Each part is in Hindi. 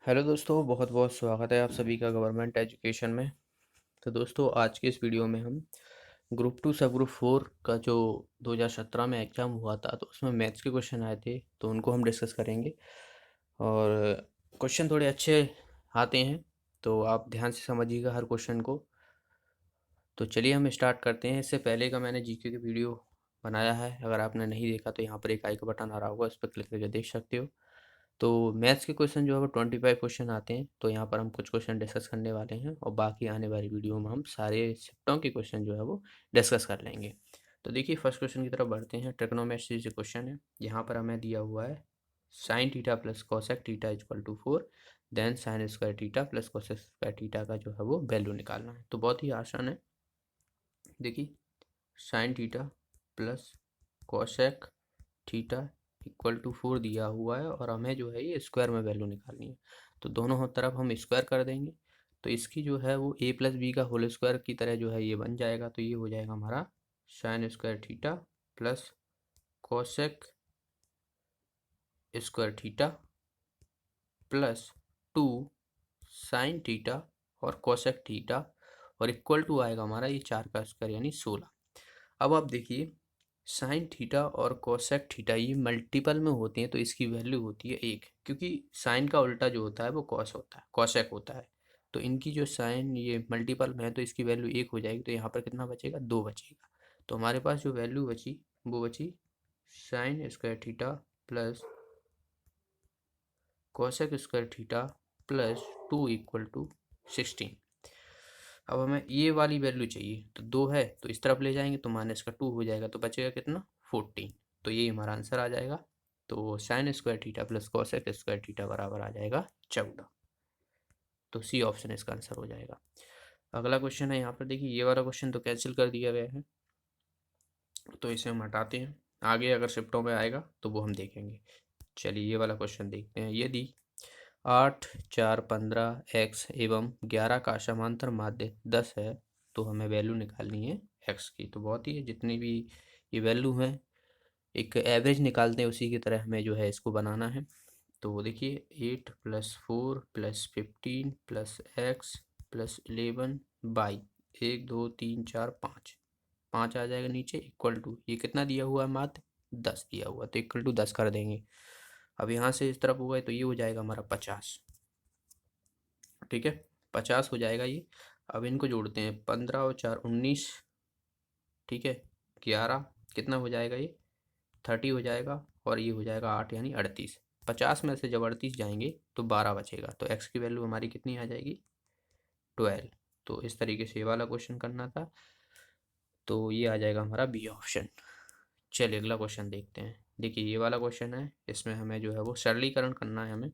हेलो दोस्तों, बहुत बहुत स्वागत है आप सभी का गवर्नमेंट एजुकेशन में। तो दोस्तों, आज के इस वीडियो में हम ग्रुप टू सब ग्रुप फोर का जो 2017 में एग्ज़ाम हुआ था, तो उसमें मैथ्स के क्वेश्चन आए थे, तो उनको हम डिस्कस करेंगे। और क्वेश्चन थोड़े अच्छे आते हैं, तो आप ध्यान से समझिएगा हर क्वेश्चन को। तो चलिए हम स्टार्ट करते हैं। इससे पहले का मैंने जीके की वीडियो बनाया है, अगर आपने नहीं देखा तो यहाँ पर एक आई का बटन आ रहा होगा, उस पर क्लिक करके देख सकते हो। तो मैथ्स के क्वेश्चन जो है वो 25 क्वेश्चन आते हैं, तो यहाँ पर हम कुछ क्वेश्चन डिस्कस करने वाले हैं और बाकी आने वाली वीडियो में हम सारे शिफ्टों के क्वेश्चन जो है वो डिस्कस कर लेंगे। तो देखिए, फर्स्ट क्वेश्चन की तरफ बढ़ते हैं। ट्रिग्नोमेट्री से क्वेश्चन है। यहाँ पर हमें दिया हुआ है sine theta plus cosec theta equal to 4, then sine square theta plus cosec square theta का जो है वो वैल्यू निकालना है। तो बहुत ही आसान है। देखिए, sine theta plus cosec theta equal to 4 दिया हुआ है और हमें जो है ये स्क्वायर में वैल्यू निकालनी है। तो दोनों तरफ हम स्क्वायर कर देंगे, तो इसकी जो है वो a प्लस बी का होल स्क्वायर की तरह जो है ये बन जाएगा। तो ये हो जाएगा हमारा sign square theta plus cosec square theta plus 2 sine theta और कोसेक थीटा, और इक्वल टू आएगा हमारा ये 4 का स्क्वायर यानी 16। अब आप देखिए, साइन थीटा और कोसेक थीटा ये मल्टीपल में होते हैं, तो इसकी वैल्यू होती है 1, क्योंकि साइन का उल्टा जो होता है वो कॉस होता है, कोसेक होता है। तो इनकी जो साइन ये मल्टीपल में है, तो इसकी वैल्यू 1 हो जाएगी। तो यहाँ पर कितना बचेगा? 2 बचेगा। तो हमारे पास जो वैल्यू बची वो बची sine square theta plus cosec square theta plus 2 equal to 16। अब हमें ये वाली वैल्यू चाहिए, तो 2 है तो इस तरफ ले जाएंगे तो माइनस का 2 हो जाएगा, तो बचेगा कितना? 14। तो ये हमारा आंसर आ जाएगा। तो sign square theta plus cosec square theta बराबर आ जाएगा 14। तो सी ऑप्शन इसका आंसर हो जाएगा। अगला क्वेश्चन है। यहाँ पर देखिए, ये वाला क्वेश्चन तो कैंसिल कर दिया गया है, तो इसे हम हटाते हैं। आगे अगर शिफ्टों में आएगा तो वो हम देखेंगे। चलिए, ये वाला क्वेश्चन देखते हैं। यदि 8, 4, 15 एक्स एवं 11 का समांतर माध्य 10 है, तो हमें वैल्यू निकालनी है एक्स की। तो बहुत ही, जितनी भी ये वैल्यू है एक एवरेज निकालते हैं, उसी की तरह हमें जो है इसको बनाना है। तो वो देखिए, 8 plus 4 plus 15 plus x plus 11 by 1, 2, 3, 4, 5, 5 आ जाएगा नीचे, इक्वल टू ये कितना दिया हुआ है? मात्र 10 दिया हुआ, तो इक्वल टू 10 कर देंगे। अब यहाँ से इस तरफ होगा तो ये हो जाएगा हमारा 50। ठीक है, 50 हो जाएगा ये। अब इनको जोड़ते हैं, 15 और 4 19, ठीक है, 11 कितना हो जाएगा ये? 30 हो जाएगा, और ये हो जाएगा 8 यानी 38। 50 में से जब 38 जाएंगे तो 12 बचेगा, तो एक्स की वैल्यू हमारी कितनी आ जाएगी? 12। तो इस तरीके से ये वाला क्वेश्चन करना था, तो ये आ जाएगा हमारा बी ऑप्शन। चलिए अगला क्वेश्चन देखते हैं। देखिए, ये वाला क्वेश्चन है, इसमें हमें जो है वो सरलीकरण करना है हमें।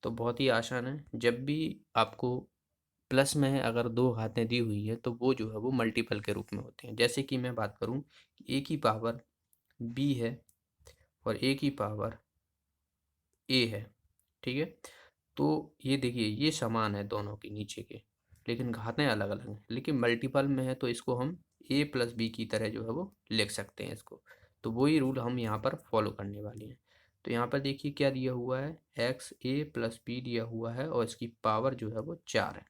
तो बहुत ही आसान है। जब भी आपको प्लस में अगर दो घातें दी हुई है, तो वो जो है वो मल्टीपल के रूप में होते हैं। जैसे कि मैं बात करूं कि ए की पावर बी है और ए की पावर ए है, ठीक है। तो ये देखिए, ये समान है दोनों की नीचे के, लेकिन घातें अलग अलग हैं। लेकिन मल्टीपल में है तो इसको हम ए प्लस बी की तरह जो है वो लिख सकते हैं इसको। तो वही रूल हम यहाँ पर फॉलो करने वाले हैं। तो यहाँ पर देखिए क्या दिया हुआ है, एक्स ए प्लस बी दिया हुआ है और इसकी पावर जो है वो 4 है,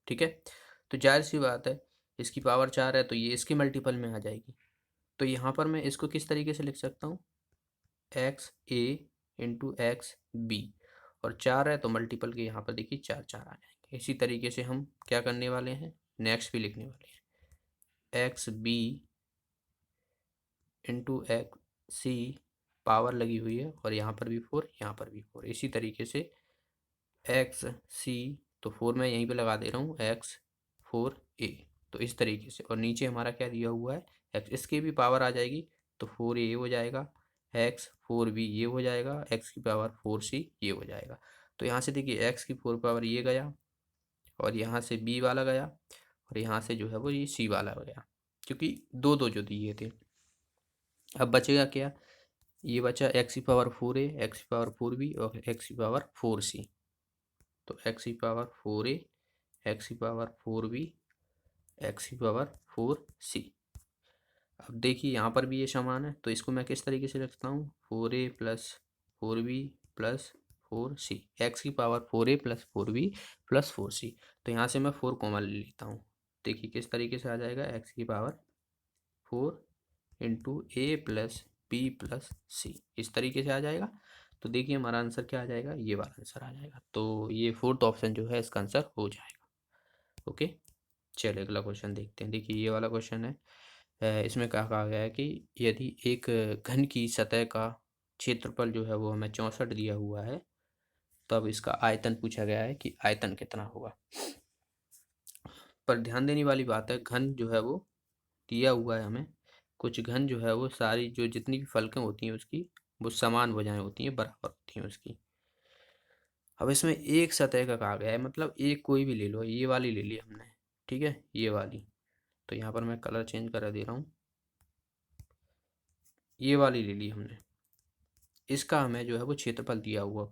ठीक है। तो जाहिर सी बात है, इसकी पावर 4 है तो ये इसके मल्टीपल में आ जाएगी। तो यहाँ पर मैं इसको किस तरीके से लिख सकता हूँ? एक्स ए इंटू एक्स बी, और 4 है तो मल्टीपल के यहाँ पर देखिए 4 4 आ जाएंगे। इसी तरीके से हम क्या करने वाले हैं, नेक्स्ट भी लिखने वाले हैं, एक्स बी इंटू एक्स सी, पावर लगी हुई है और यहाँ पर भी 4, यहाँ पर भी 4। इसी तरीके से एक्स सी, तो 4 मैं यहीं पे लगा दे रहा हूँ, एक्स 4 ए। तो इस तरीके से, और नीचे हमारा क्या दिया हुआ है, एक्स, इसकी भी पावर आ जाएगी तो 4 ए हो जाएगा, एक्स 4 बी ये हो जाएगा, एक्स की पावर 4 सी ये हो जाएगा। तो यहाँ से देखिए, एक्स की 4 पावर ये गया, और यहाँ से बी वाला गया, और यहाँ से जो है वो ये सी वाला गया, क्योंकि दो दो जो दिए थे। अब बचेगा क्या? ये बचा एक्स की पावर 4 ए, एक्स की पावर 4 बी और एक्स की पावर 4 सी। तो एक्स की पावर 4 ए, एक्स की पावर 4 बी, एक्स की पावर 4 सी। अब देखिए, यहाँ पर भी ये समान है, तो इसको मैं किस तरीके से लिखता हूँ, 4 A plus 4 B plus 4c, X की पावर 4a plus 4b plus 4c। तो यहाँ से मैं 4 कॉमन ले लेता हूँ। देखिए किस तरीके से आ जाएगा, एक्स की पावर 4 इंटू ए प्लस बी प्लस सी, इस तरीके से आ जाएगा। तो देखिए हमारा आंसर क्या आ जाएगा, ये वाला आंसर आ जाएगा। तो ये फोर्थ ऑप्शन जो है इसका आंसर हो जाएगा। ओके, चलिए अगला क्वेश्चन देखते हैं। देखिए ये वाला क्वेश्चन है, इसमें कहा गया है कि यदि एक घन की सतह का क्षेत्रफल जो है वो हमें 64 दिया हुआ है, तब इसका आयतन पूछा गया है कि आयतन कितना होगा। पर ध्यान देने वाली बात है, घन जो है वो दिया हुआ है हमें, कुछ घन जो है वो सारी जो जितनी भी फलकें होती हैं उसकी वो समान भुजाएं होती हैं, बराबर होती हैं उसकी। अब इसमें एक सतह का कहा गया है, मतलब एक कोई भी ले लो, ये वाली ले ली हमने, ठीक है, ये वाली। तो यहाँ पर मैं कलर चेंज करा दे रहा हूँ, ये वाली ले ली हमने, इसका हमें जो है वो क्षेत्रफल दिया हुआ।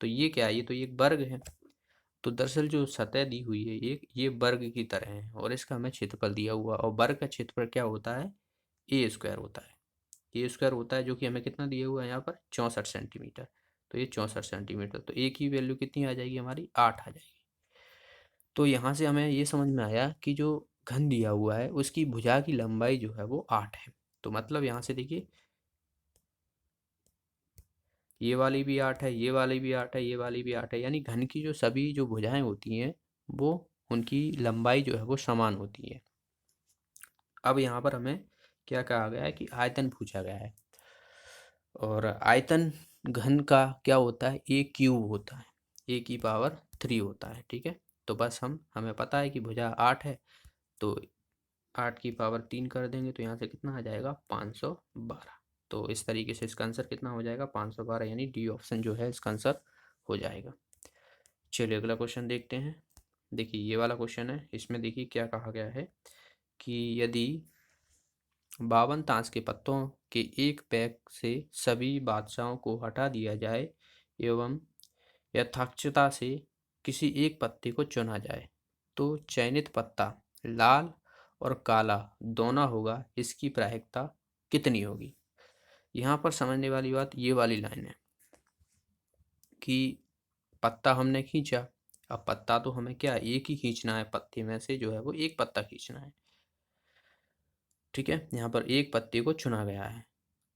तो ये क्या है, ये तो ये एक वर्ग है। तो दरअसल जो सतह दी हुई है ये वर्ग की तरह है, और इसका हमें क्षेत्रफल दिया हुआ, और वर्ग का क्षेत्रफल क्या होता है, ए स्क्वायर होता है। ए स्क्वायर होता है, जो कि हमें कितना दिया हुआ है यहाँ पर 64 सेंटीमीटर। तो ये 64 सेंटीमीटर, तो ए की वैल्यू कितनी आ जाएगी हमारी, 8 आ जाएगी। तो यहाँ से हमें ये समझ में आया कि जो घन दिया हुआ है उसकी भुजा की लंबाई जो है वो 8 है। तो मतलब यहाँ से देखिए ये वाली भी 8 है, ये वाली भी 8 है, ये वाली भी 8 है, यानी घन की जो सभी जो भुजाएं होती हैं वो उनकी लंबाई जो है वो समान होती है। अब यहाँ पर हमें क्या कहा गया है कि आयतन पूछा गया है, और आयतन घन का क्या होता है, ए क्यूब होता है, ए की पावर 3 होता है, ठीक है। तो बस हमें पता है कि भुजा 8 है, तो 8 की पावर 3 कर देंगे तो यहाँ से कितना आ जाएगा, 512। तो इस तरीके से इसका आंसर कितना हो जाएगा, 512, यानी डी ऑप्शन जो है इसका आंसर हो जाएगा। चलिए अगला क्वेश्चन देखते हैं। देखिए ये वाला क्वेश्चन है, इसमें देखिए क्या कहा गया है कि यदि 52 ताश के पत्तों के एक पैक से सभी बादशाहों को हटा दिया जाए एवं यथाक्षता से किसी एक पत्ते को चुना जाए, तो चयनित पत्ता लाल और काला दोनों होगा, इसकी प्रायिकता कितनी होगी। यहाँ पर समझने वाली बात ये वाली लाइन है कि पत्ता हमने खींचा, अब पत्ता तो हमें क्या एक ही खींचना है, पत्ते में से जो है वो एक पत्ता खींचना है, ठीक है। यहाँ पर एक पत्ते को चुना गया है।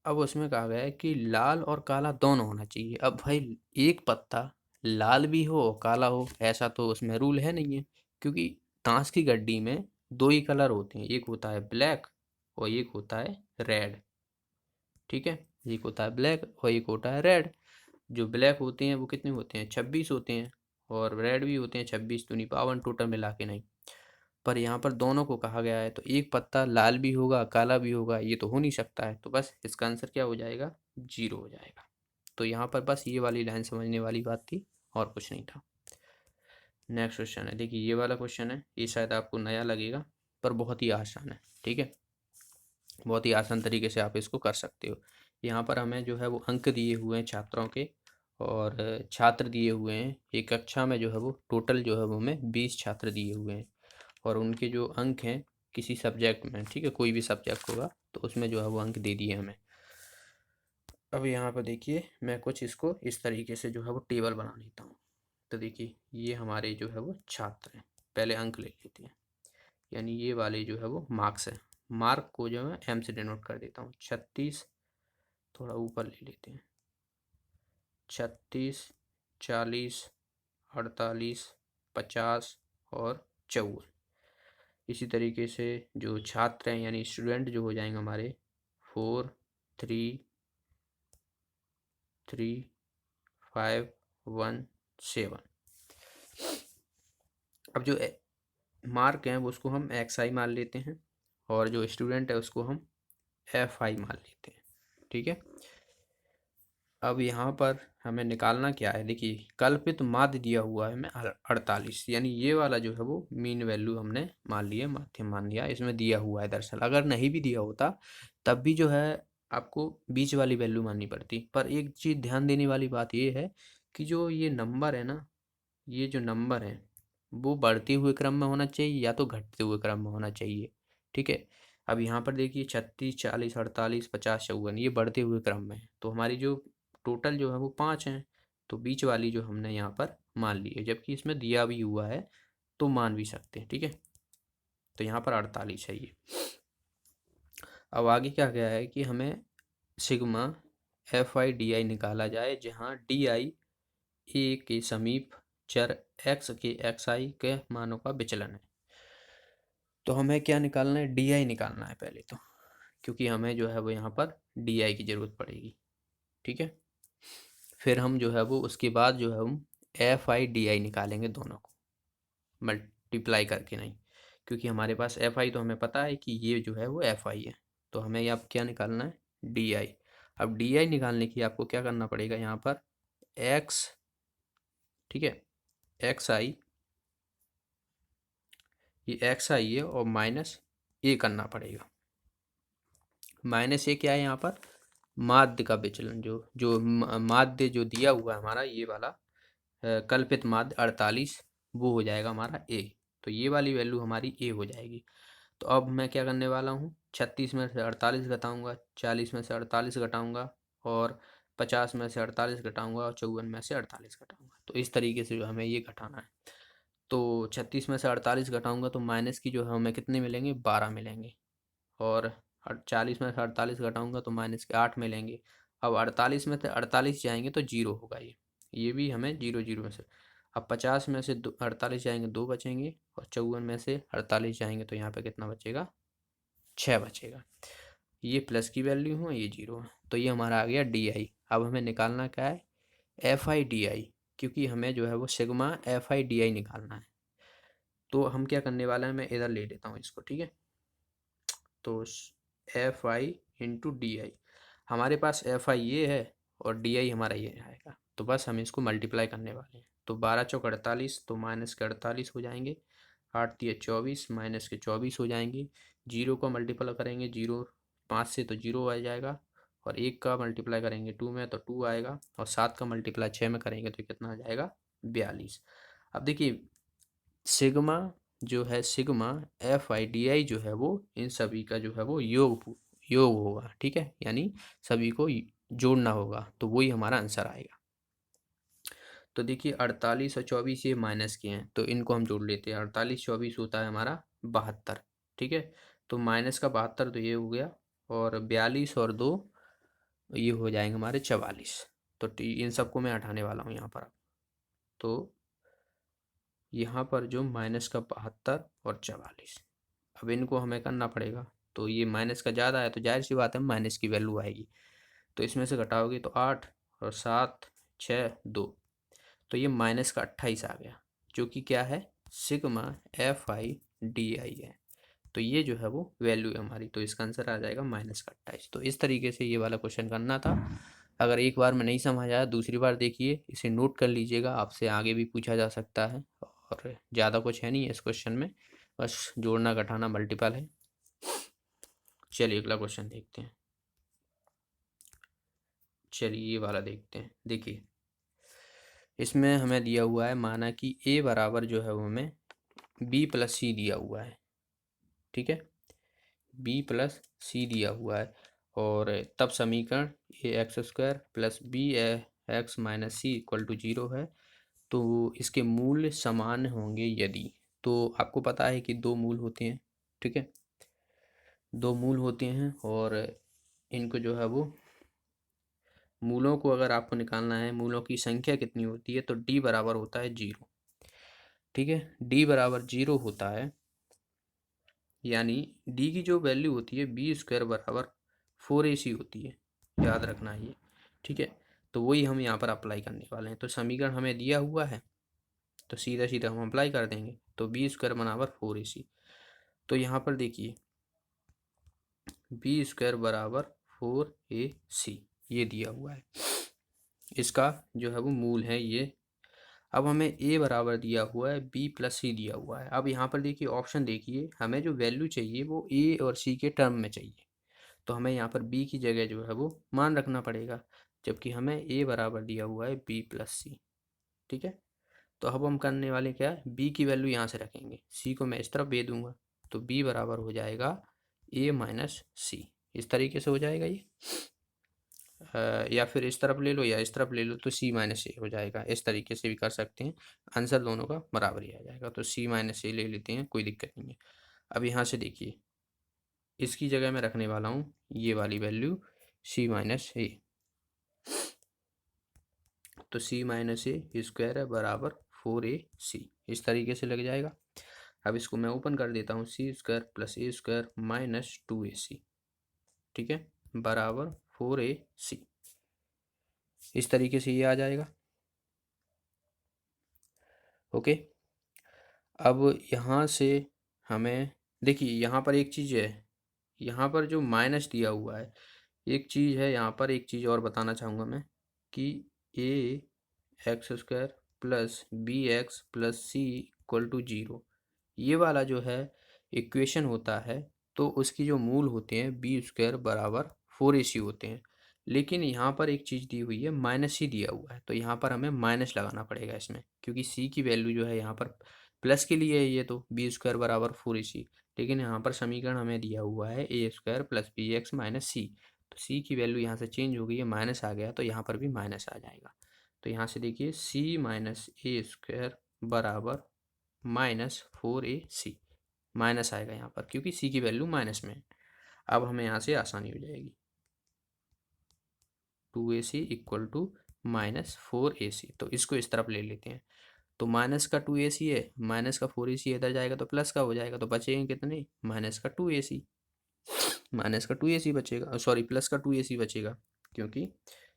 अब उसमें कहा गया है कि लाल और काला दोनों होना चाहिए। अब भाई एक पत्ता लाल भी हो और काला हो, ऐसा तो उसमें रूल है नहीं है, क्योंकि ताश की गड्डी में दो ही कलर होते हैं, एक होता है ब्लैक और एक होता है रेड, ठीक है। एक होता है ब्लैक और एक होता है रेड। जो ब्लैक होते हैं वो कितने होते हैं, 26 होते हैं, और रेड भी होते हैं 26, तो नहीं 52 टोटल मिला के नहीं। पर यहाँ पर दोनों को कहा गया है, तो एक पत्ता लाल भी होगा काला भी होगा, ये तो हो नहीं सकता है। तो बस इसका आंसर क्या हो जाएगा, 0 हो जाएगा। तो यहाँ पर बस ये वाली लाइन समझने वाली बात थी, और कुछ नहीं था। नेक्स्ट क्वेश्चन है, देखिए ये वाला क्वेश्चन है, ये शायद आपको नया लगेगा पर बहुत ही आसान है, ठीक है। बहुत ही आसान तरीके से आप इसको कर सकते हो। यहाँ पर हमें जो है वो अंक दिए हुए हैं छात्रों के, और छात्र दिए हुए हैं। एक कक्षा में जो है वो टोटल जो है वो हमें 20 छात्र दिए हुए हैं, और उनके जो अंक हैं किसी सब्जेक्ट में, ठीक है, कोई भी सब्जेक्ट होगा तो उसमें जो है वो अंक दे दिए हमें। अब यहाँ पर देखिए मैं कुछ इसको इस तरीके से जो है वो टेबल बना लेता हूँ। तो देखिए ये हमारे जो है वो छात्र हैं, पहले अंक ले लेते हैं, यानी ये वाले जो है वो मार्क्स है। मार्क को जो है एम से डिनोट कर देता हूँ। 36, थोड़ा ऊपर ले लेते हैं, 36, 40, 48, 50 और 54। इसी तरीके से जो छात्र हैं यानी स्टूडेंट जो हो जाएंगे हमारे 4, 3, 3, 5, 1, 7। अब जो मार्क हैं वो उसको हम एक्स आई मान लेते हैं, और जो स्टूडेंट है उसको हम एफ आई मान लेते हैं, ठीक है। अब यहाँ पर हमें निकालना क्या है, देखिए कल्पित माध्य दिया हुआ है हमें 48, यानी ये वाला जो है वो मीन वैल्यू हमने मान लिया, माध्यम मान लिया, इसमें दिया हुआ है। दरअसल अगर नहीं भी दिया होता तब भी जो है आपको बीच वाली वैल्यू माननी पड़ती। पर एक चीज़ ध्यान देने वाली बात ये है कि जो ये नंबर है ना, ये जो नंबर है वो बढ़ते हुए क्रम में होना चाहिए या तो घटते हुए क्रम में होना चाहिए, ठीक है। अब यहाँ पर देखिए 36, 40, 48, 50, 54 ये बढ़ते हुए क्रम में है, तो हमारी जो टोटल जो है वो 5 हैं। तो बीच वाली जो हमने यहाँ पर मान ली है, जबकि इसमें दिया भी हुआ है तो मान भी सकते हैं, ठीक है। तो यहाँ पर 48 है ये। अब आगे क्या गया है कि हमें सिग्मा FI/DI निकाला जाए, जहाँ DI ए के समीप चर x के xi के मानों का विचलन है। तो हमें क्या निकालना है, DI निकालना है पहले तो, क्योंकि हमें जो है वो यहाँ पर DI की ज़रूरत पड़ेगी, ठीक है। फिर हम जो है वो उसके बाद जो है हम FI/DI निकालेंगे, दोनों को मल्टीप्लाई करके नहीं, क्योंकि हमारे पास FI तो हमें पता है कि ये जो है वो FI है, तो हमें अब क्या निकालना है, DI। अब DI निकालने की आपको क्या करना पड़ेगा, यहाँ पर x, ठीक है, XI, ये XI है और माइनस ए करना पड़ेगा। माइनस ए क्या है, यहाँ पर माध्य का विचलन, जो माध्य जो दिया हुआ है हमारा ये वाला कल्पित माध्य 48, वो हो जाएगा हमारा ए। तो ये वाली वैल्यू हमारी ए हो जाएगी। तो अब मैं क्या करने वाला हूँ, 36 में से 48 घटाऊँगा, 40 में से 48 घटाऊँगा, और 50 में से 48 घटाऊँगा, और 54 में से 48 घटाऊँगा। तो इस तरीके से जो हमें ये घटाना है। तो 36 में से 48 घटाऊँगा तो माइनस की जो है हमें कितने मिलेंगे, 12 मिलेंगे, और 40 में से 48 घटाऊँगा तो माइनस के 8 मिलेंगे। अब 48 में से 48 जाएंगे तो जीरो होगा, ये भी हमें जीरो जीरो में से। अब 50 में से 48 जाएंगे 2 बचेंगे, और 54 में से 48 जाएंगे तो यहाँ पे कितना बचेगा, 6 बचेगा। ये प्लस की वैल्यू है, ये जीरो है, तो ये हमारा आ गया DI। अब हमें निकालना क्या है, FI/DI, क्योंकि हमें जो है वो सिग्मा FI/DI निकालना है। तो हम क्या करने वाले हैं, मैं इधर ले लेता हूँ इसको, ठीक है। तो FI/DI, हमारे पास FI ये है और DI हमारा ये आएगा, तो बस हम इसको मल्टीप्लाई करने वाले हैं। तो 12 चौक 48, तो माइनस के 48 हो जाएंगे, 8 तिया 24, माइनस के 24 हो जाएंगे। जीरो को मल्टीप्लाई करेंगे, जीरो 5 से तो जीरो आ जाएगा, और 1 का मल्टीप्लाई करेंगे 2 में तो 2 आएगा, और 7 का मल्टीप्लाई 6 में करेंगे तो कितना आ जाएगा, 42। अब देखिए सिग्मा जो है, सिग्मा FI/DI जो है वो इन सभी का जो है वो योग होगा, ठीक है, यानी सभी को जोड़ना होगा, तो वही हमारा आंसर आएगा। तो देखिए 48 और 24 ये माइनस के हैं, तो इनको हम जोड़ लेते हैं। 48 24 होता है हमारा 72, ठीक है। तो माइनस का 72 तो ये हो गया, और 42 और 2 ये हो जाएंगे हमारे 44। तो इन सबको मैं हटाने वाला हूँ यहाँ पर। तो यहाँ पर जो माइनस का 72 और 44, अब इनको हमें करना पड़ेगा। तो ये माइनस का ज़्यादा है तो जाहिर सी बात है माइनस की वैल्यू आएगी, तो इसमें से घटाओगे तो 8 और 7 6 2, तो ये माइनस का 28 आ गया, जो कि क्या है, सिग्मा FI/DI है। तो ये जो है वो वैल्यू है हमारी, तो इसका आंसर आ जाएगा माइनस का 28। तो इस तरीके से ये वाला क्वेश्चन करना था। अगर एक बार में नहीं समझ आया, दूसरी बार देखिए, इसे नोट कर लीजिएगा, आपसे आगे भी पूछा जा सकता है। और ज़्यादा कुछ है नहीं है इस क्वेश्चन में, बस जोड़ना घटाना मल्टीपल है। चलिए अगला क्वेश्चन देखते हैं। चलिए ये वाला देखते हैं। देखिए इसमें हमें दिया हुआ है, माना कि A बराबर जो है वो हमें B+C दिया हुआ है, ठीक है, B+C दिया हुआ है, और तब समीकरण AX² plus BX minus C equal to 0 है, तो इसके मूल्य समान होंगे यदि। तो आपको पता है कि दो मूल होते हैं, ठीक है, दो मूल होते हैं, और इनको जो है वो मूलों को अगर आपको निकालना है, मूलों की संख्या कितनी होती है, तो D बराबर होता है 0, ठीक है। D बराबर 0 होता है, यानी D की जो वैल्यू होती है B² बराबर 4AC होती है, याद रखना ये, ठीक है। तो वही हम यहाँ पर अप्लाई करने वाले हैं। तो समीकरण हमें दिया हुआ है, तो सीधा सीधा हम अप्लाई कर देंगे। तो B² बराबर 4AC, तो यहाँ पर देखिए B² बराबर 4AC ये दिया हुआ है, इसका जो है वो मूल है ये। अब हमें A बराबर दिया हुआ है, B+C दिया हुआ है। अब यहाँ पर देखिए ऑप्शन देखिए, हमें जो वैल्यू चाहिए वो A और C के टर्म में चाहिए, तो हमें यहाँ पर B की जगह जो है वो मान रखना पड़ेगा, जबकि हमें A बराबर दिया हुआ है B+C, ठीक है। तो अब हम करने वाले क्या है, B की वैल्यू यहाँ से रखेंगे, C को मैं इस तरफ दे दूंगा, तो B बराबर हो जाएगा A माइनस C, इस तरीके से हो जाएगा ये। या फिर इस तरफ ले लो या इस तरफ ले लो, तो सी माइनस ए हो जाएगा। इस तरीके से भी कर सकते हैं, आंसर दोनों का बराबर ही आ जाएगा। तो सी माइनस ए ले लेते हैं, कोई दिक्कत नहीं है। अब यहाँ से देखिए, इसकी जगह मैं रखने वाला हूँ ये वाली वैल्यू सी माइनस ए। तो सी माइनस ए स्क्वायर है बराबर 4ac, इस तरीके से लग जाएगा। अब इसको मैं ओपन कर देता हूँ, सी square plus A square minus 2ac, ठीक है, बराबर 4ac। इस तरीके से ये आ जाएगा। ओके, अब यहाँ से हमें देखिए, यहाँ पर एक चीज़ है, यहाँ पर जो माइनस दिया हुआ है, एक चीज़ है यहाँ पर, एक चीज़ और बताना चाहूँगा मैं कि A X square plus B X plus C equal to 0, ये वाला जो है इक्वेशन होता है, तो उसकी जो मूल होते हैं बी स्क्वायर बराबर 4ac होते हैं। लेकिन यहाँ पर एक चीज़ दी हुई है, माइनस ही दिया हुआ है, तो यहाँ पर हमें माइनस लगाना पड़ेगा इसमें, क्योंकि सी की वैल्यू जो है यहाँ पर प्लस के लिए है, ये तो बी स्क्वायर बराबर 4ac। लेकिन यहाँ पर समीकरण हमें दिया हुआ है A square plus B X minus C, तो सी की वैल्यू यहाँ से चेंज हो गई है, माइनस आ गया, तो यहाँ पर भी माइनस आ जाएगा। तो यहाँ से देखिए सी माइनस ए स्क्वायर बराबर माइनस 4ac, माइनस आएगा यहाँ पर क्योंकि सी की वैल्यू माइनस में है। अब हमें यहाँ से आसानी हो जाएगी, 2ac equal to minus 4ac, तो इसको इस तरफ ले लेते हैं। तो माइनस का 2ac है, माइनस का 4ac इधर जाएगा तो प्लस का हो जाएगा, तो बचेंगे कितने, माइनस का 2ac, माइनस का 2ac बचेगा, सॉरी प्लस का 2ac बचेगा, क्योंकि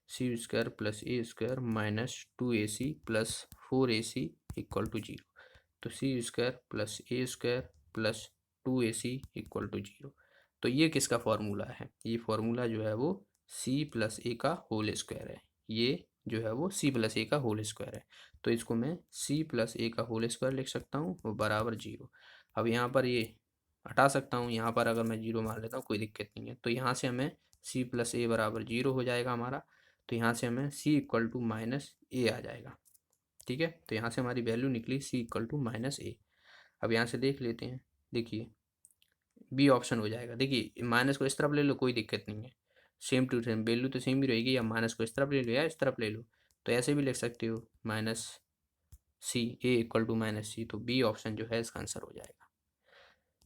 C square plus A square minus 2ac plus 4ac equal to 0। तो C square plus A square plus 2ac equal to 0। तो ये किसका फॉर्मूला है, ये फॉर्मूला जो है वो सी प्लस ए का होल स्क्वायर है, ये जो है वो सी प्लस ए का होल स्क्वायर है। तो इसको मैं सी प्लस ए का होल स्क्वायर लिख सकता हूँ, वो बराबर 0। अब यहाँ पर ये हटा सकता हूँ, यहाँ पर अगर मैं 0 मान लेता हूँ कोई दिक्कत नहीं है। तो यहाँ से हमें सी प्लस ए बराबर 0 हो जाएगा हमारा। तो यहाँ से हमें सी इक्वल टू माइनस ए आ जाएगा, ठीक है। तो यहाँ से हमारी वैल्यू निकली सी इक्वल टू माइनस ए। अब यहाँ से देख लेते हैं, देखिए बी ऑप्शन हो जाएगा। देखिए माइनस को इस तरफ ले लो, कोई दिक्कत नहीं है, सेम टू सेम वैल्यू तो सेम ही रहेगी, या माइनस को इस तरफ ले लो या इस तरफ ले लो, तो ऐसे भी लिख सकते हो, minus C A equal to minus C. तो बी ऑप्शन जो है इसका आंसर हो जाएगा।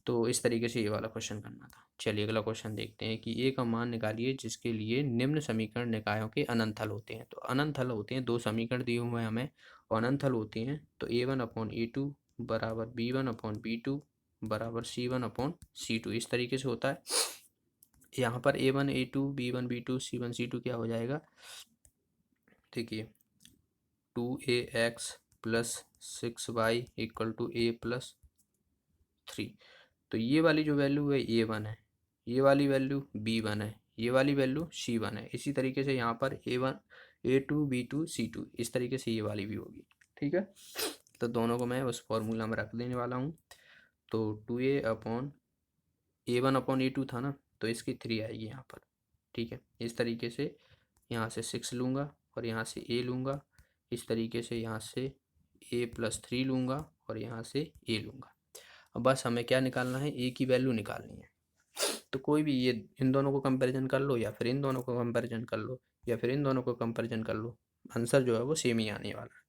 तो इस तरीके से ये वाला क्वेश्चन करना था। चलिए अगला क्वेश्चन देखते हैं कि ए का मान निकालिए जिसके लिए निम्न समीकरण निकायों के अनंत हल होते हैं। तो अनंत हल होते हैं, दो समीकरण दिए हुए हैं हमें और अनंत हल होते हैं। तो a1/a2 बराबर b1/b2 बराबर c1/c2, इस तरीके से होता है। यहाँ पर a1 a2 b1 b2 c1 c2 क्या हो जाएगा, देखिए 2ax plus 6y equal to a plus 3। तो ये वाली जो वैल्यू है a1 है, ये वाली वैल्यू b1 है, ये वाली वैल्यू c1 है। इसी तरीके से यहाँ पर a1 a2 b2 c2, इस तरीके से ये वाली भी होगी, ठीक है। तो दोनों को मैं उस फॉर्मूला में रख देने वाला हूँ। तो 2a/a1/a2 था ना, तो इसकी 3 आएगी यहाँ पर, ठीक है। इस तरीके से यहाँ से 6 लूँगा और यहाँ से a लूँगा, इस तरीके से यहाँ से a प्लस 3 लूँगा और यहाँ से a लूँगा। अब बस हमें क्या निकालना है, a की वैल्यू निकालनी है। तो कोई भी ये इन दोनों को कंपैरिजन कर लो, या फिर इन दोनों को कंपैरिजन कर लो, या फिर इन दोनों को कंपैरिजन कर लो, आंसर जो है वो सेम ही आने वाला है।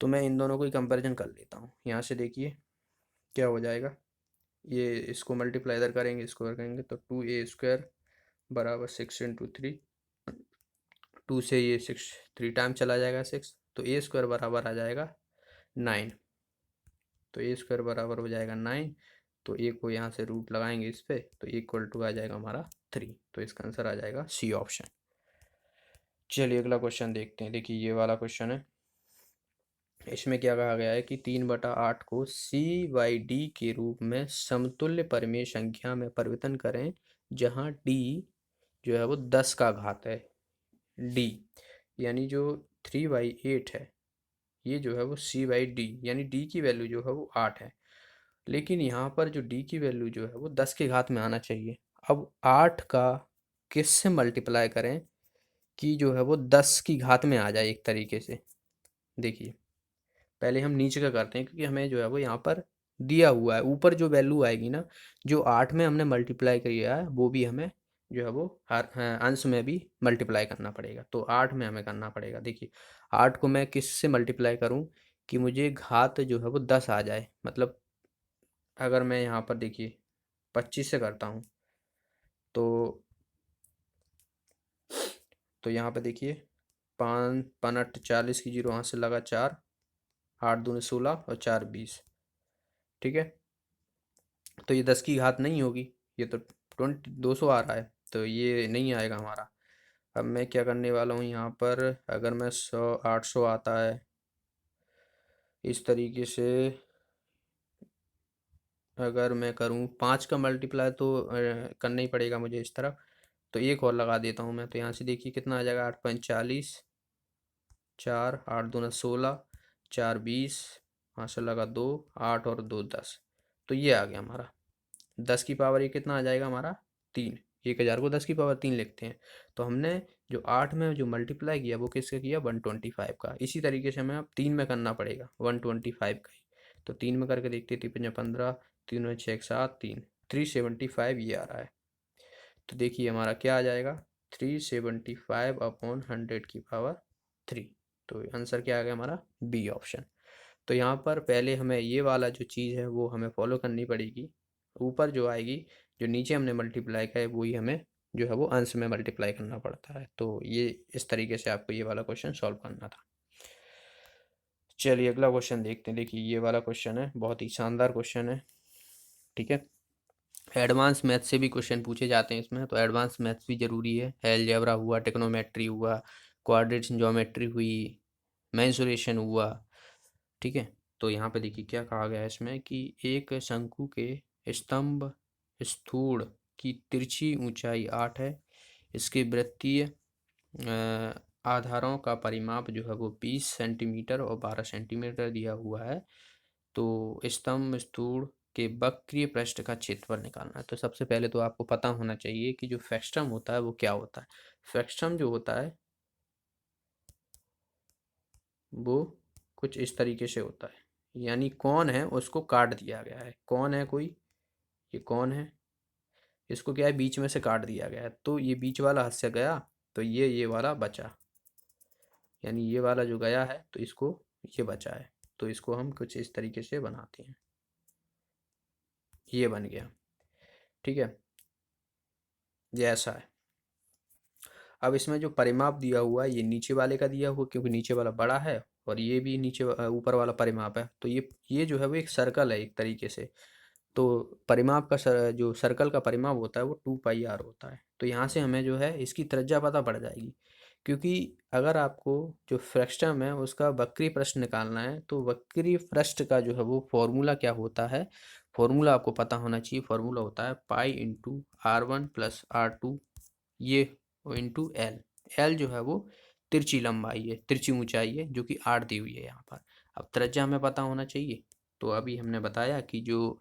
तो मैं इन दोनों को ही कंपैरिजन कर लेता हूँ। यहाँ से देखिए क्या हो जाएगा, ये इसको मल्टीप्लाई इधर करेंगे, इसको करेंगे, तो 2a² बराबर 6 × 3, 2 से ये 6 3 टाइम चला जाएगा 6, तो a² बराबर आ जाएगा 9। तो a² बराबर हो जाएगा 9। तो a को यहाँ से रूट लगाएंगे इस पर, तो इक्वल टू आ जाएगा हमारा 3। तो इसका आंसर आ जाएगा सी ऑप्शन। चलिए अगला क्वेश्चन देखते हैं। देखिए ये वाला क्वेश्चन है, इसमें क्या कहा गया है कि 3/8 को c/d के रूप में समतुल्य परिमेय संख्या में परिवर्तन करें, जहाँ d जो है वो 10 का घात है। d यानी जो 3/8 है, ये जो है वो c/d, यानी d की वैल्यू जो है वो 8 है। लेकिन यहाँ पर जो d की वैल्यू जो है वो 10 के घात में आना चाहिए। अब 8 का किससे मल्टीप्लाई करें कि जो है वो 10 की घात में आ जाए एक तरीके से। देखिए पहले हम नीचे का करते हैं, क्योंकि हमें जो है वो यहाँ पर दिया हुआ है, ऊपर जो वैल्यू आएगी ना, जो 8 में हमने मल्टीप्लाई किया है वो भी हमें जो है वो हर अंश में भी मल्टीप्लाई करना पड़ेगा। तो 8 में हमें करना पड़ेगा। देखिए 8 को मैं किस से मल्टीप्लाई करूं कि मुझे घात जो है वो 10 आ जाए। मतलब अगर मैं यहाँ पर देखिए 25 से करता हूँ तो यहाँ पे देखिए 5 5 40 की जीरो यहाँ से लगा 4, 8 दूनी 16 और 4 20। ठीक है, तो ये 10 की घात नहीं होगी, ये तो 200 आ रहा है, तो ये नहीं आएगा हमारा। अब मैं क्या करने वाला हूँ यहाँ पर, अगर मैं 100 800 आता है इस तरीके से, अगर मैं करूँ 5 का मल्टीप्लाई तो करना ही पड़ेगा मुझे इस तरफ। तो एक और लगा देता हूँ मैं, तो यहाँ से देखिए कितना आ जाएगा, 8 × 40, 4, 8 दूना 16, 4 20, यहाँ से लगा 2, 8 और 2 10। तो ये आ गया हमारा 10 की पावर, ये कितना आ जाएगा हमारा 3। 1000 को 10 की पावर 3 लिखते हैं। तो हमने जो 8 में जो मल्टीप्लाई किया वो किससे किया, 125 का। इसी तरीके से हमें अब 3 में करना पड़ेगा 125 का ही। तो 3 में करके देखते, 3 × 15, 3 × 6 7, 375 ये आ रहा है। तो देखिए हमारा क्या आ जाएगा, 375 अपॉन 100 की पावर 3। तो आंसर क्या आ गया हमारा, बी ऑप्शन। तो यहाँ पर पहले हमें ये वाला जो चीज़ है वो हमें फॉलो करनी पड़ेगी। ऊपर जो आएगी, जो नीचे हमने मल्टीप्लाई का है वही हमें जो है वो अंश में मल्टीप्लाई करना पड़ता है। तो ये इस तरीके से आपको ये वाला क्वेश्चन सॉल्व करना था। चलिए अगला क्वेश्चन देखते हैं। देखिए ये वाला क्वेश्चन है, बहुत ही शानदार क्वेश्चन है। ठीक है, एडवांस मैथ से भी क्वेश्चन पूछे जाते हैं इसमें, तो एडवांस मैथ्स भी ज़रूरी है। अलजेब्रा हुआ, ट्रिग्नोमेट्री हुआ, क्वाड्रेटिक ज्योमेट्री हुई, मेंसुरेशन हुआ। ठीक है, तो यहाँ पे देखिए क्या कहा गया है इसमें कि एक शंकु के स्तंभ स्थूल की तिरछी ऊंचाई 8 है। इसके वृत्तीय आधारों का परिमाप जो है वो 20 सेंटीमीटर और 12 सेंटीमीटर दिया हुआ है। तो स्तंभ स्थूल के वक्रीय पृष्ठ का क्षेत्रफल निकालना है। तो सबसे पहले तो आपको पता होना चाहिए कि जो फ्रस्टम होता है वो क्या होता है। फ्रस्टम जो होता है वो कुछ इस तरीके से होता है, यानी कौन है उसको काट दिया गया है। कौन है कोई, ये कौन है, इसको क्या है बीच में से काट दिया गया है। तो ये बीच वाला हाथ से गया, तो ये वाला बचा, यानी ये वाला जो गया है तो इसको ये बचा है। तो इसको हम कुछ इस तरीके से बनाते हैं, ये बन गया। ठीक है, ये ऐसा है। अब इसमें जो परिमाप दिया हुआ है ये नीचे वाले का दिया हुआ, क्योंकि नीचे वाला बड़ा है और ये भी नीचे ऊपर वाला परिमाप है। तो ये जो है वो एक सर्कल है एक तरीके से। तो परिमाप का जो सर्कल का परिमाप होता है वो 2πr होता है। तो यहाँ से हमें जो है इसकी त्रिज्या पता पड़ जाएगी, क्योंकि अगर आपको जो फ्रस्टम है उसका वक्री पृष्ठ निकालना है तो वक्री पृष्ठ का जो है वो फॉर्मूला क्या होता है, फॉर्मूला आपको पता होना चाहिए। फॉर्मूला होता है π × R1 + R2 ये इंटू एल। एल जो है वो तिरछी लंबाई है, तिरछी ऊंचाई है, जो कि 8 दी हुई है यहाँ पर। अब त्रिज्या हमें पता होना चाहिए। तो अभी हमने बताया कि जो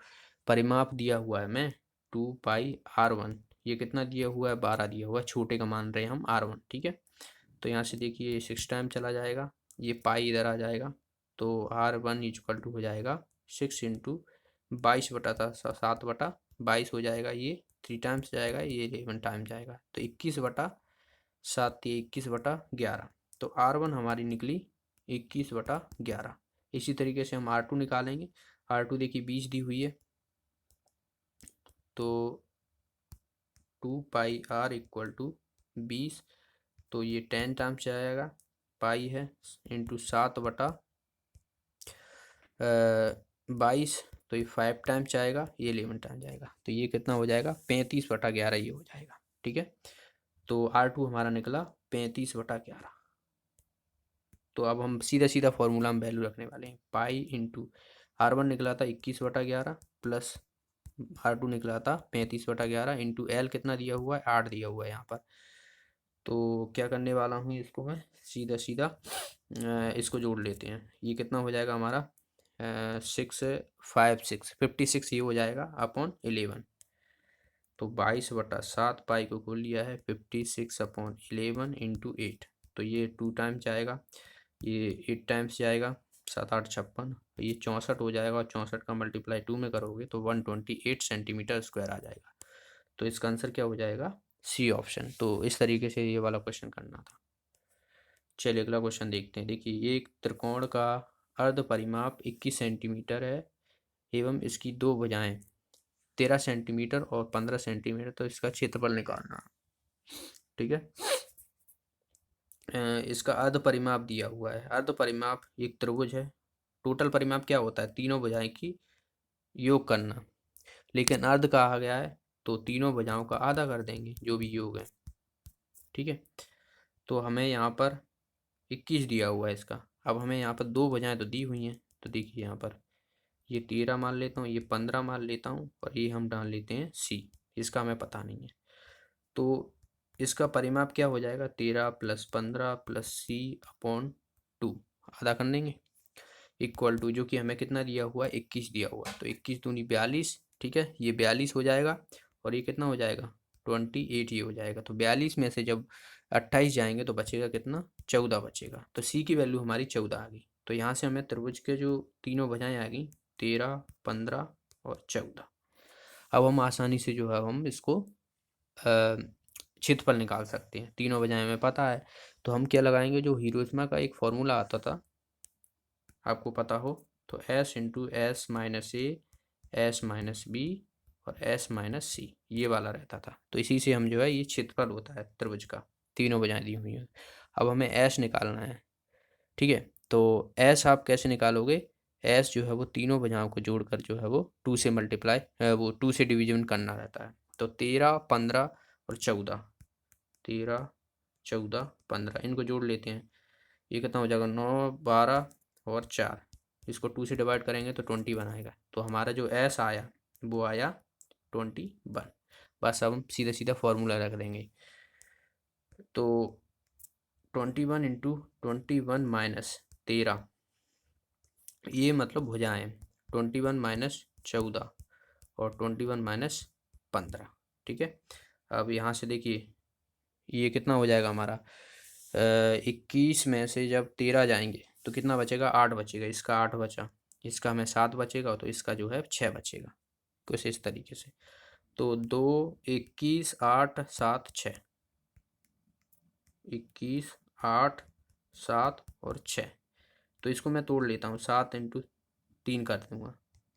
परिमाप दिया हुआ है हमें 2πr1, ये कितना दिया हुआ है, 12 दिया हुआ है, छोटे का मान रहे हैं हम r1। ठीक है, तो यहाँ से देखिए 6 टाइम चला जाएगा, ये पाई इधर आ जाएगा, तो r1 = हो जाएगा 6 × 22/7/22 हो जाएगा। ये 3 टाइम्स जाएगा, ये 11 टाइम जाएगा, तो 21/7 ये 21/11। तो r1 हमारी निकली 21/11। इसी तरीके से हम r2 निकालेंगे। r2 देखिए 20 दी हुई है, तो 2πr = 20, तो ये 10 टाइम्स जाएगा, पाई है इंटू 7/22, तो ये 5 टाइम्स जाएगा, ये 11 टाइम जाएगा, तो ये कितना हो जाएगा 35/11 ये हो जाएगा। ठीक है, तो R2 हमारा निकला 35/11। तो अब हम सीधा सीधा फॉर्मूला में वैल्यू रखने वाले हैं। π × R1 निकला था 21/11 प्लस R2 निकला था 35/11 इंटू एल कितना दिया हुआ है, 8 दिया हुआ है यहाँ पर। तो क्या करने वाला हूँ, इसको मैं सीधा सीधा इसको जोड़ लेते हैं। ये कितना हो जाएगा हमारा 6 5 6 56 ये हो जाएगा अपॉन 11। तो 22/7 पाई को खोल लिया है, 56/11 इंटू 8। तो ये 2 टाइम्स जाएगा, ये 8 टाइम्स जाएगा, 7 8 56, ये 64 हो जाएगा, और 64 का मल्टीप्लाई 2 में करोगे तो 128 सेंटीमीटर स्क्वायर आ जाएगा। तो इसका आंसर क्या हो जाएगा, सी ऑप्शन। तो इस तरीके से ये वाला क्वेश्चन करना था। चलिए अगला क्वेश्चन देखते हैं। देखिए एक त्रिकोण का अर्ध परिमाप 21 सेंटीमीटर है एवं इसकी दो भुजाएं 13 सेंटीमीटर और 15 सेंटीमीटर, तो इसका क्षेत्रफल निकालना। ठीक है। इसका अर्ध परिमाप दिया हुआ है। अर्ध परिमाप एक त्रिभुज है। टोटल परिमाप क्या होता है? तीनों भुजाएं की योग करना, लेकिन अर्ध कहा गया है तो तीनों भुजाओं का आधा कर देंगे जो भी योग है। ठीक है। तो हमें यहाँ पर 21 दिया हुआ है इसका। अब हमें यहाँ पर दो भुजाएं तो दी हुई हैं, तो देखिए यहाँ पर ये 13 मान लेता हूँ, ये 15 मान लेता हूँ, और ये हम डाल लेते हैं सी। इसका हमें पता नहीं है, तो इसका परिमाप क्या हो जाएगा? 13 + 15 + सी अपॉन 2 आधा कर देंगे, इक्वल टू जो कि हमें कितना दिया हुआ है? 21 दिया हुआ है। तो 21 दूनी 42। ठीक है, ये 42 हो जाएगा, और ये कितना हो जाएगा? 28 ये हो जाएगा। तो 42 में से जब 28 जाएंगे तो बचेगा कितना? 14 बचेगा। तो सी की वैल्यू हमारी 14 आ गई। तो यहाँ से हमें त्रिभुज के जो तीनों भुजाएं आ गई 13, 15 और 14। अब हम आसानी से जो है हम इसको क्षेत्रफल निकाल सकते हैं। तीनों भुजाएं हमें पता है, तो हम क्या लगाएंगे? जो हिरोशिमा का एक फॉर्मूला आता था, आपको पता हो, तो s इंटू एस माइनस ए, एस माइनस बी और एस माइनस सी, ये वाला रहता था। तो इसी से हम जो है ये क्षेत्रफल होता है त्रिभुज का। तीनों भुजाएं दी हुई हैं। अब हमें एस निकालना है। ठीक है, तो एस आप कैसे निकालोगे? एस जो है वो तीनों भुजाओं को जोड़कर जो है वो 2 से मल्टीप्लाई, वो 2 से डिवीजन करना रहता है। तो 13, 15 और 14, 13, 14, 15 इनको जोड़ लेते हैं। ये कितना हो जाएगा? 9, 12 और 4। इसको 2 से डिवाइड करेंगे तो 21 आएगा। तो हमारा जो एस आया वो आया 21। बस अब हम सीधा सीधा फॉर्मूला रख देंगे। तो 21 इंटू 21 माइनस 13, ये मतलब भुजाएं 21 माइनस 14 और 21 माइनस 15। ठीक है। अब यहाँ से देखिए ये कितना हो जाएगा हमारा? 21 में से जब 13 जाएंगे तो कितना बचेगा? 8 बचेगा। इसका 8 बचा, इसका हमें 7 बचेगा, तो इसका जो है 6 बचेगा, कुछ इस तरीके से। तो 2, 21, 8, 7, 6, 21, 8, 7 और 6। तो इसको मैं तोड़ लेता हूँ, 7 इंटू 3 कर दूंगा।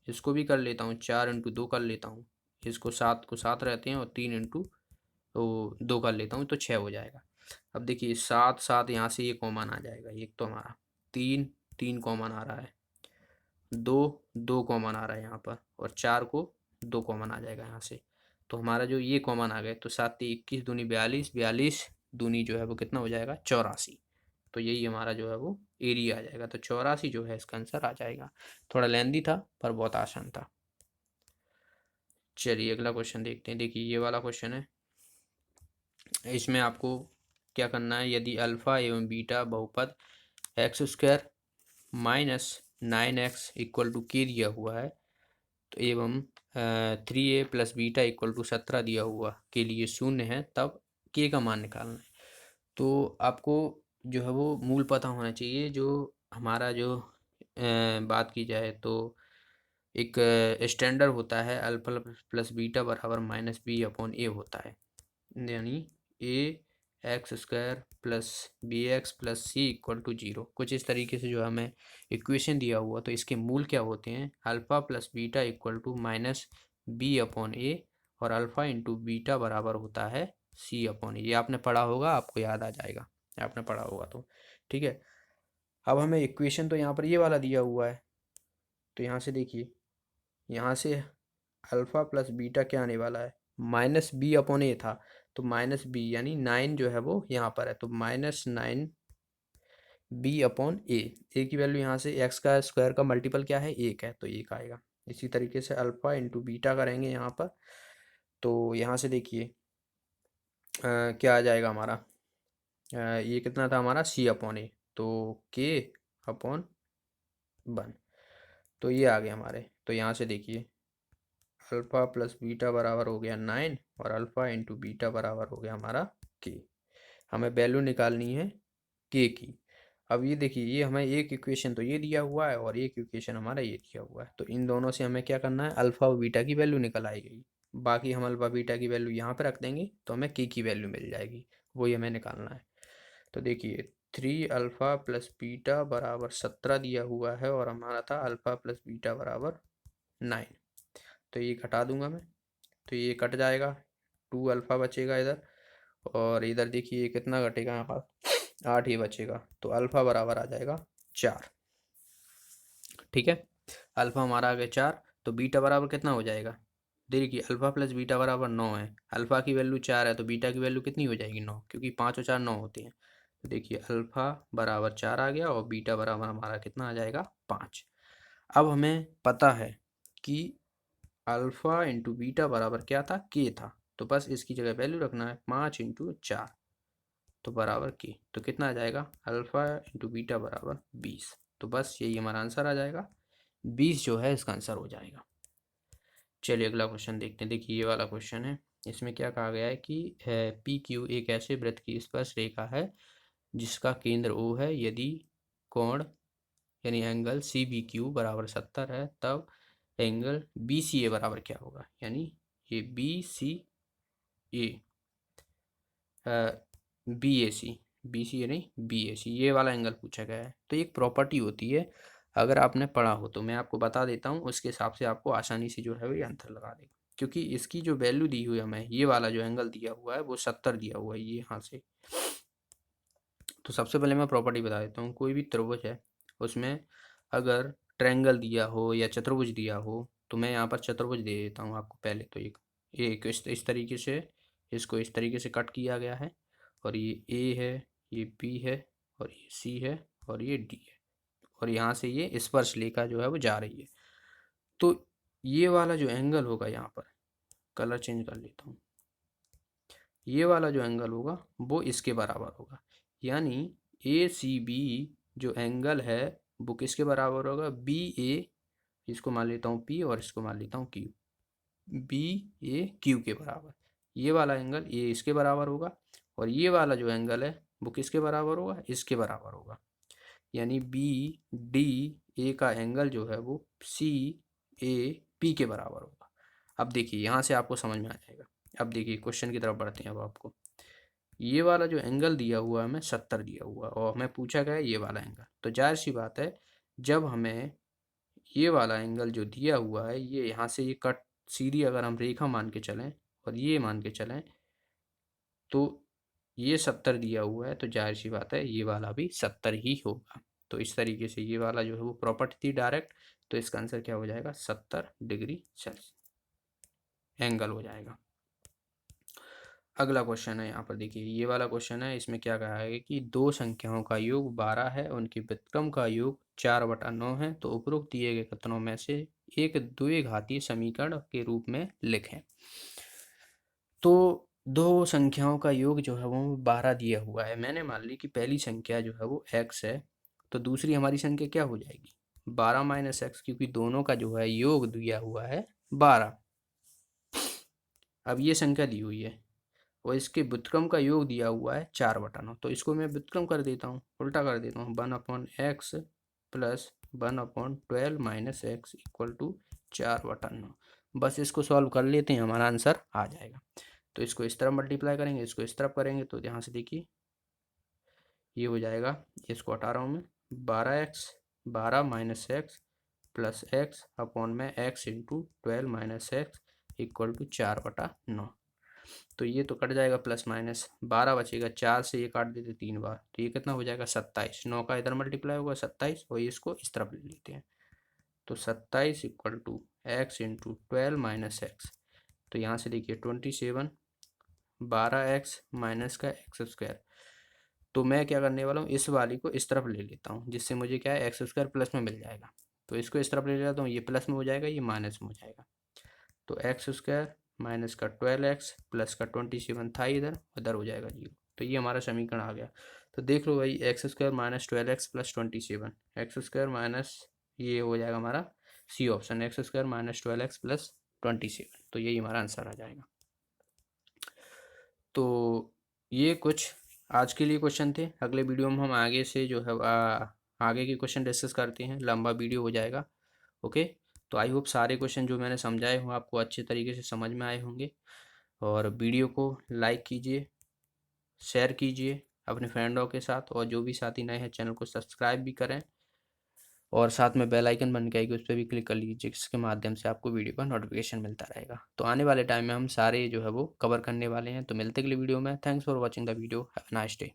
इसको भी कर लेता हूँ, 4 इंटू 2 कर लेता हूँ। इसको 7 को 7 रहते हैं, और 3 इंटू तो 2 कर लेता हूँ, तो 6 हो जाएगा। अब देखिए 7, 7 यहाँ से ये कॉमन आ जाएगा, एक तो हमारा 3, 3 कॉमन आ रहा है, 2, 2 कॉमन आ रहा है यहाँ पर, और 4 को 2 कॉमन आ जाएगा यहाँ से। तो हमारा जो ये कॉमन आ गए, तो 7 21 दूनी 42, 42 दूनी जो है वो कितना हो जाएगा? 84। तो यही हमारा जो है वो एरिया आ जाएगा। तो 84 जो है इसका आंसर आ जाएगा। थोड़ा लेंदी था पर बहुत आसान था। चलिए अगला क्वेश्चन देखते हैं। देखिए ये वाला क्वेश्चन है। इसमें आपको क्या करना है? यदि अल्फ़ा एवं बीटा बहुपद x² minus 9x equal to के दिया हुआ है, तो एवं 3a plus beta equal to 17 दिया हुआ के लिए शून्य है, तब के का मान निकालना है। तो आपको जो है वो मूल पता होना चाहिए। जो हमारा जो बात की जाए तो एक स्टैंडर्ड होता है, अल्फा प्लस बीटा बराबर माइनस बी अपॉन ए होता है, यानी a² plus bx plus C equal to 0। कुछ इस तरीके से जो हमें इक्वेशन दिया हुआ, तो इसके मूल क्या होते हैं? Alpha plus beta equal to minus B upon A, और अल्फ़ा इंटू बीटा बराबर होता है सी अपॉन ए। ये आपने पढ़ा होगा, आपको याद आ जाएगा, आपने पढ़ा होगा तो। ठीक है। अब हमें इक्वेशन तो यहाँ पर ये वाला दिया हुआ है, तो यहाँ से देखिए, यहाँ से अल्फ़ा प्लस बीटा क्या आने वाला है? माइनस बी अपॉन ए था, तो माइनस बी यानी 9 जो है वो यहाँ पर है, तो -9 बी अपॉन ए। ए की वैल्यू यहाँ से एक्स का स्क्वायर का मल्टीपल क्या है? 1 है, तो 1 आएगा। इसी तरीके से अल्फ़ा इंटू बीटा करेंगे यहाँ पर, तो यहाँ से देखिए क्या आ जाएगा हमारा? ये कितना था हमारा? सी अपॉन ए, तो के अपॉन 1। तो ये आ गया हमारे। तो यहाँ से देखिए अल्फ़ा प्लस बीटा बराबर हो गया 9, और अल्फ़ा इंटू बीटा बराबर हो गया हमारा के। हमें वैल्यू निकालनी है के की। अब ये देखिए, ये हमें एक इक्वेशन तो ये दिया हुआ है, और एक इक्वेशन हमारा ये दिया हुआ है। तो इन दोनों से हमें क्या करना है? अल्फ़ा और बीटा की वैल्यू निकल आई गई। बाकी हम अल्फ़ा बीटा की वैल्यू यहाँ पे रख देंगे तो हमें के की वैल्यू मिल जाएगी, वही हमें निकालना है। तो देखिए 3 अल्फ़ा प्लस बीटा बराबर 17 दिया हुआ है और हमारा था अल्फ़ा प्लस बीटा बराबर 9। तो ये घटा दूंगा मैं, तो ये कट जाएगा, 2 अल्फ़ा बचेगा इधर, और इधर देखिए ये कितना घटेगा यहाँ पर, 8 ही बचेगा। तो अल्फ़ा बराबर आ जाएगा 4। ठीक है, अल्फ़ा हमारा आ गया 4, तो बीटा बराबर कितना हो जाएगा, देखिए अल्फ़ा प्लस बीटा बराबर 9 है, अल्फ़ा की वैल्यू 4 है तो बीटा की वैल्यू कितनी हो जाएगी 9, क्योंकि 5 और 4 9 होते हैं। तो देखिए अल्फ़ा बराबर 4 आ गया और बीटा बराबर हमारा कितना आ जाएगा 5। अब हमें पता है कि अल्फ़ा इंटू बीटा बराबर क्या था, के था, तो बस इसकी जगह वैल्यू रखना है 5 इंटू 4 तो बराबर के, तो कितना आ जाएगा अल्फ़ा इंटू बीटा बराबर 20। तो बस यही हमारा आंसर आ जाएगा, 20 जो है इसका आंसर हो जाएगा। चलिए अगला क्वेश्चन देखते हैं। देखिए ये वाला क्वेश्चन है, इसमें क्या कहा गया है कि पी क्यू एक ऐसे वृत्त की स्पर्श रेखा है जिसका केंद्र ओ है, यदि कोण यानी एंगल सी बी क्यू बराबर 70 है, तब एंगल बी सी ए बराबर क्या होगा, यानी ये B C A B C ए नहीं बी ए सी, ये वाला एंगल पूछा गया है। तो एक प्रॉपर्टी होती है, अगर आपने पढ़ा हो तो मैं आपको बता देता हूँ, उसके हिसाब से आपको आसानी से जो है वो ये आंसर लगा देगा। क्योंकि इसकी जो वैल्यू दी हुई है हमें, ये वाला जो एंगल दिया हुआ है वो 70 दिया हुआ है ये यहाँ से। तो सबसे पहले मैं प्रॉपर्टी बता देता हूँ, कोई भी त्रिभुज है उसमें अगर ट्रायंगल दिया हो या चतुर्भुज दिया हो, तो मैं यहाँ पर चतुर्भुज दे देता हूँ आपको पहले। तो एक इस तरीके से, इसको इस तरीके से कट किया गया है, और ये ए है, ये बी है, और ये सी है, और ये डी है, और यहाँ से ये स्पर्श रेखा जो है वो जा रही है। तो ये वाला जो एंगल होगा, यहाँ पर कलर चेंज कर लेता हूँ, ये वाला जो एंगल होगा वो इसके बराबर होगा, यानी ए सी बी जो एंगल है वो किसके बराबर होगा, बी ए, इसको मान लेता हूँ पी और इसको मान लेता हूँ क्यू, बी ए क्यू के बराबर। ये वाला एंगल ये इसके बराबर होगा, और ये वाला जो एंगल है वो किसके बराबर होगा, इसके बराबर होगा, यानी बी डी ए का एंगल जो है वो सी ए पी के बराबर होगा। अब देखिए यहाँ से आपको समझ में आ जाएगा। अब देखिए क्वेश्चन की तरफ बढ़ते हैं। अब आपको ये वाला जो एंगल दिया हुआ है हमें 70 दिया हुआ है, और हमें पूछा गया है ये वाला एंगल, तो जाहिर सी बात है जब हमें ये वाला एंगल जो दिया हुआ है, ये यहाँ से ये कट सीधी अगर हम रेखा मान के चलें और ये मान के चलें, तो ये 70 दिया हुआ है, तो जाहिर सी बात है ये वाला भी 70 ही होगा। तो इस तरीके से ये वाला जो है वो प्रॉपर्टी थी डायरेक्ट, तो इसका आंसर क्या हो जाएगा, 70 डिग्री सेल्सियस एंगल हो जाएगा। अगला क्वेश्चन है, यहाँ पर देखिए ये वाला क्वेश्चन है, इसमें क्या कहा है कि दो संख्याओं का योग 12 है, उनके व्युत्क्रम का योग 4/9 है, तो उपरोक्त दिए गए कथनों में से एक द्विघातीय समीकरण के रूप में लिखें। तो दो संख्याओं का योग जो है वो 12 दिया हुआ है, मैंने मान ली कि पहली संख्या जो है वो x है, तो दूसरी हमारी संख्या क्या हो जाएगी 12 माइनस एक्स, क्योंकि दोनों का जो है योग दिया हुआ है 12। अब ये संख्या दी हुई है और इसके व्युत्क्रम का योग दिया हुआ है 4/9, तो इसको मैं व्युत्क्रम कर देता हूँ, उल्टा कर देता हूँ, 1/x plus 1/12 minus x equal to 4/9। बस इसको सॉल्व कर लेते हैं, हमारा आंसर आ जाएगा। तो इसको इस तरफ मल्टीप्लाई करेंगे, इसको इस तरफ करेंगे, तो यहाँ से देखिए ये हो जाएगा, इसको हटा रहा हूँ मैं, 12x 12 minus x plus x upon में x into 12 minus x equal to 4/9। तो ये तो कट जाएगा, प्लस माइनस 12 बचेगा, 4 से ये काट देते 3 बार, तो ये कितना हो जाएगा 27, 9 का इधर मल्टीप्लाई होगा 27, और इसको इस तरफ ले लेते हैं, तो 27 equal to x into 12 minus x, तो यहाँ से देखिए 27, 12x माइनस का एक्स स्क्वायर, तो मैं क्या करने वाला हूँ, इस वाली को इस तरफ ले लेता हूँ, जिससे मुझे क्या है एक्स स्क्वायर प्लस में मिल जाएगा, तो इसको इस तरफ ले लेता हूँ, ये प्लस में हो जाएगा, ये माइनस में हो जाएगा, तो एक्स स्क्वायर माइनस का 12x प्लस का 27 था इधर, उधर हो जाएगा 0, तो ये हमारा समीकरण आ गया। तो देख लो भाई, x square minus 12x plus 27, x square minus, ये हो जाएगा हमारा C option, x square minus 12x plus 27, तो यही हमारा आंसर आ जाएगा। तो ये कुछ आज के लिए क्वेश्चन थे, अगले वीडियो में हम आगे से जो है आगे के क्वेश्चन डिस्कस करते हैं, लंबा वीडियो हो जाएगा। ओके। तो आई होप सारे क्वेश्चन जो मैंने समझाए हों आपको अच्छे तरीके से समझ में आए होंगे। और वीडियो को लाइक कीजिए, शेयर कीजिए अपने फ्रेंडों के साथ, और जो भी साथी नए हैं चैनल को सब्सक्राइब भी करें, और साथ में बेल आइकन बन के आएगी, उस पर भी क्लिक कर लीजिए, जिसके माध्यम से आपको वीडियो का नोटिफिकेशन मिलता रहेगा। तो आने वाले टाइम में हम सारे जो है वो कवर करने वाले हैं। तो मिलते अगले वीडियो में। Thanks for watching the video. Have a nice day.